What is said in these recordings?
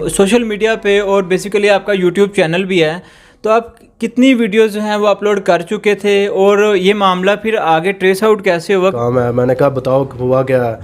Social media पे और basically आपका यूट्यूब चैनल भी है, तो आप कितनी वीडियोस जो हैं वो अपलोड कर चुके थे और ये मामला फिर आगे ट्रेस आउट कैसे हुआ? काम है, मैंने कहा बताओ हुआ क्या है।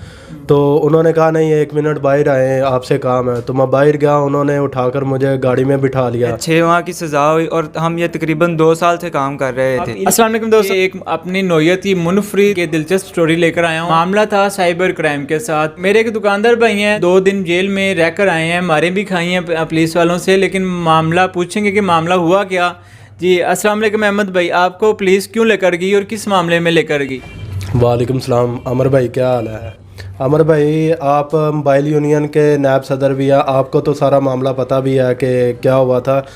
तो उन्होंने कहा नहीं 1 मिनट बाहर आए हैं, आपसे काम है। तो मैं बाहर गया, उन्होंने उठाकर मुझे गाड़ी में बिठा लिया। 6 माह की सज़ा हुई और हम ये तकरीबन 2 साल से काम कर रहे थे। अस्सलाम वालेकुम दोस्तों, एक अपनी नोयत की मुनफरिद के दिलचस्प स्टोरी लेकर आया हूँ। मामला था साइबर क्राइम के साथ। मेरे एक दुकानदार भाई हैं, 2 दिन जेल में रहकर आए हैं, मारे भी खाई हैं पुलिस वालों से। लेकिन मामला पूछेंगे कि मामला हुआ क्या। जी अस्सलाम वालेकुम अहमद भाई, आपको पुलिस क्यों लेकर गई और किस मामले में लेकर गई? वालेकुम सलाम अमर भाई, क्या हाल है? अमर भाई, आप मोबाइल यूनियन के नायब सदर भी हैं, आपको तो सारा मामला पता भी है कि क्या हुआ था।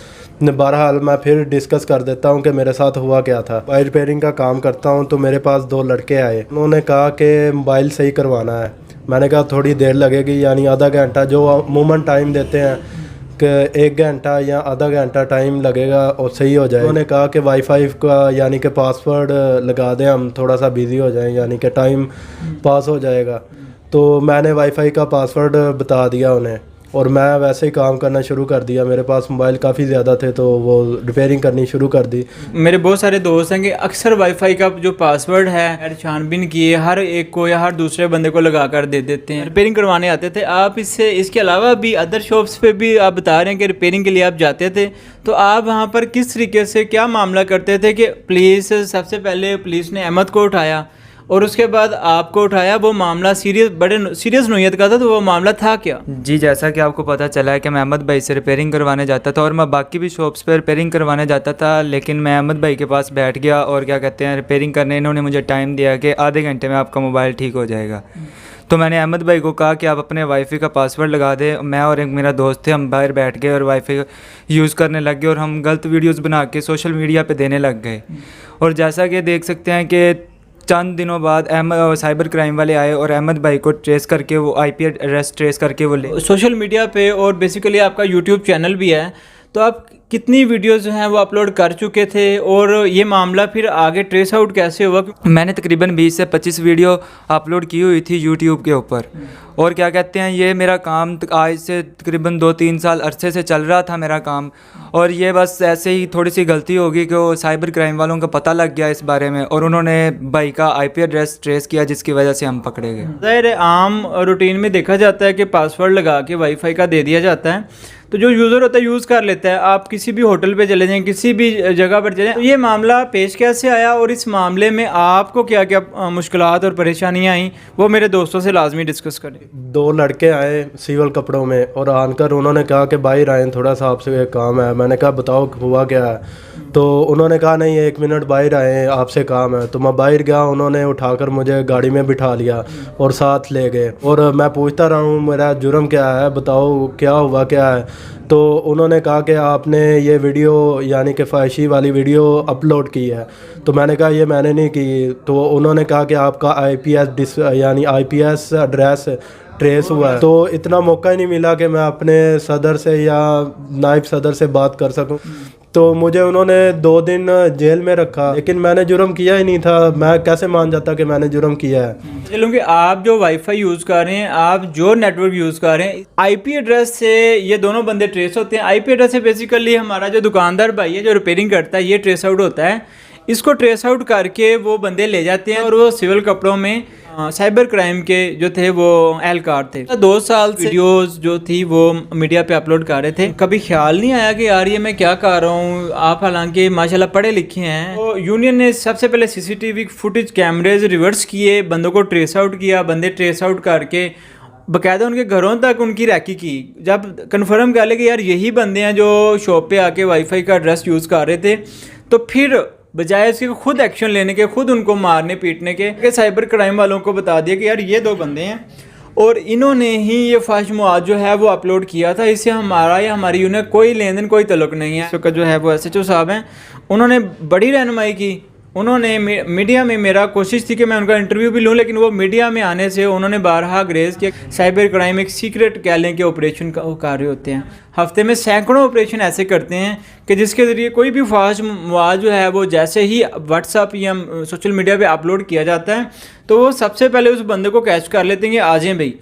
बहरहाल मैं फिर डिस्कस कर देता हूँ कि मेरे साथ हुआ क्या था। मोबाइल रिपेयरिंग का काम करता हूँ, तो मेरे पास 2 लड़के आए। उन्होंने कहा कि मोबाइल सही करवाना है। मैंने कहा थोड़ी देर लगेगी, यानी आधा घंटा, जो अमूमन टाइम देते हैं कि 1 घंटा या आधा घंटा टाइम लगेगा और सही हो जाए। उन्होंने कहा कि वाईफाई का यानी कि पासवर्ड लगा दें, हम थोड़ा सा बिज़ी हो जाएं, यानी कि टाइम पास हो जाएगा। तो मैंने वाईफाई का पासवर्ड बता दिया उन्हें और मैं वैसे ही काम करना शुरू कर दिया। मेरे पास मोबाइल काफ़ी ज़्यादा थे, तो वो रिपेयरिंग करनी शुरू कर दी। मेरे बहुत सारे दोस्त हैं कि अक्सर वाईफाई का जो पासवर्ड है छानबीन किए हर एक को या हर दूसरे बंदे को लगा कर दे देते हैं। रिपेयरिंग करवाने आते थे आप। इसके अलावा भी अदर शॉप्स पे भी आप बता रहे हैं कि रिपेयरिंग के लिए आप जाते थे, तो आप वहाँ पर किस तरीके से क्या मामला करते थे? कि पुलिस, सबसे पहले पुलिस ने अहमद को उठाया और उसके बाद आपको उठाया। वो मामला बड़े सीरियस नोयत का था, तो वो मामला था क्या? जी, जैसा कि आपको पता चला है कि मैं अहमद भाई से रिपेयरिंग करवाने जाता था और मैं बाकी भी शॉप्स पर रिपेयरिंग करवाने जाता था। लेकिन मैं अहमद भाई के पास बैठ गया और क्या कहते हैं, रिपेयरिंग करने इन्होंने मुझे टाइम दिया कि आधे घंटे में आपका मोबाइल ठीक हो जाएगा। तो मैंने अहमद भाई को कहा कि आप अपने वाईफाई का पासवर्ड लगा दें। मैं और एक मेरा दोस्त थे, हम बाहर बैठ गए और वाईफाई यूज़ करने लग गए और हम गलत वीडियोस बना के सोशल मीडिया पे देने लग गए। और जैसा कि देख सकते हैं कि चंद दिनों बाद साइबर क्राइम वाले आए और अहमद भाई को ट्रेस करके वो IP एड्रेस ट्रेस करके वो ले। सोशल मीडिया पे और बेसिकली आपका यूट्यूब चैनल भी है, तो आप कितनी वीडियोस जो हैं वो अपलोड कर चुके थे और ये मामला फिर आगे ट्रेस आउट कैसे हुआ? मैंने तकरीबन 20 से 25 वीडियो अपलोड की हुई थी यूट्यूब के ऊपर। और क्या कहते हैं, ये मेरा काम आज से तकरीबन 2-3 साल अरसे से चल रहा था मेरा काम। और ये बस ऐसे ही थोड़ी सी गलती होगी कि वो साइबर क्राइम वालों को पता लग गया इस बारे में और उन्होंने भाई का IP एड्रेस ट्रेस किया, जिसकी वजह से हम पकड़े गए। ज़ाहिर आम रूटीन में देखा जाता है कि पासवर्ड लगा के वाईफाई का दे दिया जाता है, तो जो यूज़र होता है यूज़ कर लेता है। आप किसी भी होटल पे चले जाएं, किसी भी जगह पर चले जाएं, तो ये मामला पेश कैसे आया और इस मामले में आपको क्या क्या मुश्किलात और परेशानियां आई, वो मेरे दोस्तों से लाजमी डिस्कस करें। 2 लड़के आए सिविल कपड़ों में और आकर उन्होंने कहा कि बाहर आए, थोड़ा सा आपसे काम है। मैंने कहा बताओ हुआ क्या है। तो उन्होंने कहा नहीं 1 मिनट बाहर आए हैं, आपसे काम है। तो मैं बाहर गया, उन्होंने उठाकर मुझे गाड़ी में बिठा लिया और साथ ले गए। और मैं पूछता रहा हूँ मेरा जुर्म क्या है, बताओ क्या हुआ क्या है। तो उन्होंने कहा कि आपने ये वीडियो यानी कि फाहिशी वाली वीडियो अपलोड की है। तो मैंने कहा ये मैंने नहीं की। तो उन्होंने कहा कि आपका IP एड्रेस ट्रेस हुआ है। तो इतना मौका ही नहीं मिला कि मैं अपने सदर से या नायब सदर से बात कर सकूं। तो मुझे उन्होंने 2 दिन जेल में रखा, लेकिन मैंने जुर्म किया ही नहीं था। मैं कैसे मान जाता कि मैंने जुर्म किया है। चलो कि आप जो वाईफाई यूज़ कर रहे हैं, आप जो नेटवर्क यूज़ कर रहे हैं, IP एड्रेस से ये दोनों बंदे ट्रेस होते हैं। IP एड्रेस से बेसिकली हमारा जो दुकानदार भाई है जो रिपेयरिंग करता है, ये ट्रेस आउट होता है। इसको ट्रेस आउट करके वो बंदे ले जाते हैं और वो सिविल कपड़ों में साइबर क्राइम के जो थे वो एहलकार थे। 2 साल से वीडियोस जो थी वो मीडिया पे अपलोड कर रहे थे। कभी ख्याल नहीं आया कि यार ये मैं क्या कर रहा हूँ? आप हालांकि माशाल्लाह पढ़े लिखे हैं। तो यूनियन ने सबसे पहले CCTV फुटेज कैमरेज रिवर्स किए, बंदों को ट्रेस आउट किया। बंदे ट्रेस आउट करके बाकायदा उनके घरों तक उनकी रैकी की। जब कन्फर्म कर ले कि यार यही बंदे हैं जो शॉप पे आके वाईफाई का एड्रेस यूज़ कर रहे थे, तो फिर बजाय इसके खुद एक्शन लेने के, खुद उनको मारने पीटने के साइबर क्राइम वालों को बता दिया कि यार ये 2 बंदे हैं और इन्होंने ही ये फाहिश मवाद जो है वो अपलोड किया था। इससे हमारा या हमारी यूनियन कोई लेन देन, कोई तल्लुक नहीं है। इसका जो है वो SHO साहब हैं, उन्होंने बड़ी रहनुमाई की। उन्होंने मीडिया में, मेरा कोशिश थी कि मैं उनका इंटरव्यू भी लूँ, लेकिन वो मीडिया में आने से उन्होंने बारहा ग्रेज किया। साइबर क्राइम एक सीक्रेट कह लें कि ऑपरेशन का रहे होते हैं। हफ्ते में सैकड़ों ऑपरेशन ऐसे करते हैं कि जिसके ज़रिए कोई भी फाहिश मवाद जो है वो जैसे ही व्हाट्सअप या सोशल मीडिया पे अपलोड किया जाता है, तो वो सबसे पहले उस बंदे को कैच कर लेते हैं कि आ जाएं भाई।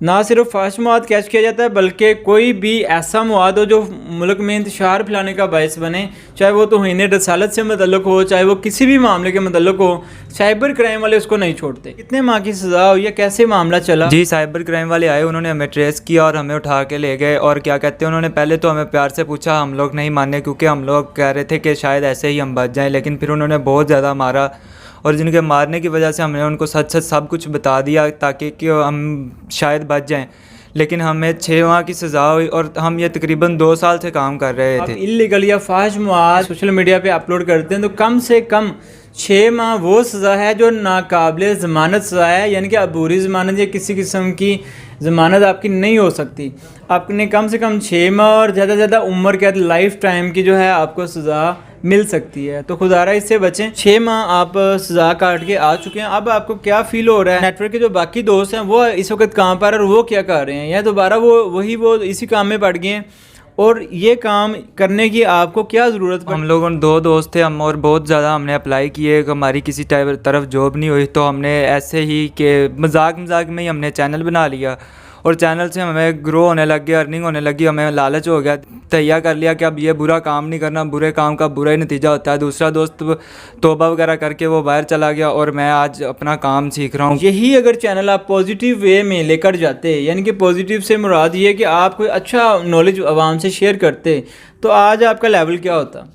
ना सिर्फ फास्ट मवाद कैच किया जाता है बल्कि कोई भी ऐसा मवाद हो जो मुल्क में इंतशार फैलाने का बायस बने, चाहे वो तौहीन रसालत से मुतल्लक हो, चाहे वो किसी भी मामले के मुतल्लक हो, साइबर क्राइम वाले उसको नहीं छोड़ते। कितने माह की सज़ा हुई है, कैसे मामला चला? जी, साइबर क्राइम वाले आए, उन्होंने हमें ट्रेस किया और हमें उठा के ले गए। और क्या कहते हैं, उन्होंने पहले तो हमें प्यार से पूछा, हम लोग नहीं माने क्योंकि हम लोग कह रहे थे कि शायद ऐसे ही हम बच जाएं, लेकिन फिर उन्होंने बहुत ज़्यादा मारा और जिनके मारने की वजह से हमने उनको सच सच सब कुछ बता दिया ताकि कि हम शायद बच जाएं। लेकिन हमें 6 माह की सज़ा हुई और हम ये तकरीबन 2 साल से काम कर रहे थे। इल्लीगल या फाश मवाद सोशल मीडिया पे अपलोड करते हैं तो कम से कम 6 माह वो सज़ा है जो नाकाबिल ज़मानत सज़ा है, यानी कि अबूरी ज़मानत या किसी किस्म की ज़मानत आपकी नहीं हो सकती। आपने कम से कम 6 माह और ज़्यादा से ज़्यादा उम्र कैद लाइफ टाइम की जो है आपको सज़ा मिल सकती है। तो खुदारा इससे बचें। 6 माह आप सज़ा काट के आ चुके हैं, अब आपको क्या फ़ील हो रहा है? नेटवर्क के जो बाकी दोस्त हैं वो इस वक्त कहाँ पर और वो क्या कर रहे हैं, या दोबारा वो इसी काम में पड़ गए हैं? और ये काम करने की आपको क्या ज़रूरत पड़ी? हम लोगों 2 दोस्त थे हम, और बहुत ज़्यादा हमने अप्लाई किए, हमारी किसी तरफ जॉब नहीं हुई, तो हमने ऐसे ही कि मजाक में ही हमने चैनल बना लिया और चैनल से हमें ग्रो होने लग गया, अर्निंग होने लगी, हमें लालच हो गया, तैयार कर लिया कि अब ये बुरा काम नहीं करना, बुरे काम का बुरा ही नतीजा होता है। दूसरा दोस्त तौबा वगैरह करके वो बाहर चला गया और मैं आज अपना काम सीख रहा हूँ। यही अगर चैनल आप पॉजिटिव वे में लेकर जाते, यानी कि पॉजिटिव से मुराद ये कि आप कोई अच्छा नॉलेज आवाम से शेयर करते, तो आज आपका लेवल क्या होता?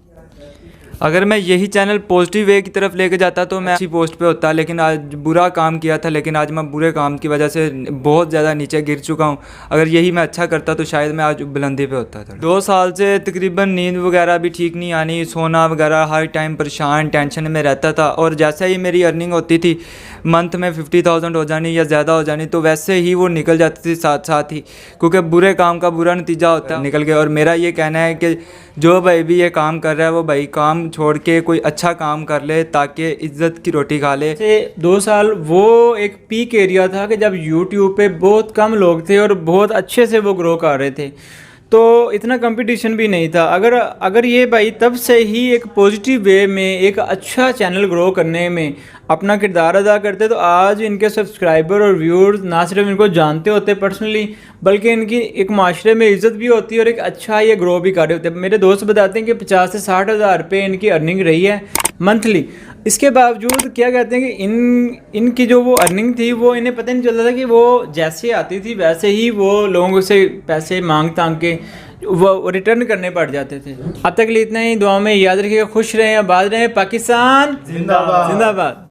अगर मैं यही चैनल पॉजिटिव वे की तरफ लेके जाता तो मैं अच्छी पोस्ट पे होता, लेकिन आज बुरा काम किया था, लेकिन आज मैं बुरे काम की वजह से बहुत ज़्यादा नीचे गिर चुका हूँ। अगर यही मैं अच्छा करता तो शायद मैं आज बुलंदी पे होता था। 2 साल से तकरीबन नींद वगैरह भी ठीक नहीं आनी, सोना वगैरह हर टाइम परेशान टेंशन में रहता था। और जैसे ही मेरी अर्निंग होती थी मंथ में 50,000 हो जानी या ज़्यादा हो जानी, तो वैसे ही वो निकल जाती थी साथ साथ ही, क्योंकि बुरे काम का बुरा नतीजा होता है, निकल गया। और मेरा ये कहना है कि जो भाई भी ये काम कर रहा है वो भाई काम छोड़ के कोई अच्छा काम कर ले ताकि इज्जत की रोटी खा ले। 2 साल वो एक पीक एरिया था कि जब YouTube पे बहुत कम लोग थे और बहुत अच्छे से वो ग्रो कर रहे थे, तो इतना कंपटीशन भी नहीं था। अगर ये भाई तब से ही एक पॉजिटिव वे में एक अच्छा चैनल ग्रो करने में अपना किरदार अदा करते, तो आज इनके सब्सक्राइबर और व्यूअर्स ना सिर्फ इनको जानते होते पर्सनली, बल्कि इनकी एक माशरे में इज़्ज़त भी होती है और एक अच्छा ये ग्रो भी कर रहे होते। मेरे दोस्त बताते हैं कि 50 से 60 हज़ार रुपये इनकी अर्निंग रही है मंथली। इसके बावजूद क्या कहते हैं कि इनकी जो वो अर्निंग थी वो इन्हें पता नहीं चलता था कि वो जैसे आती थी वैसे ही वो लोगों से पैसे मांग के वो रिटर्न करने पड़ जाते थे। अब तक के लिए इतना ही। दुआ में याद रखिएगा, खुश रहें, आबाद रहें। पाकिस्तान जिंदाबाद।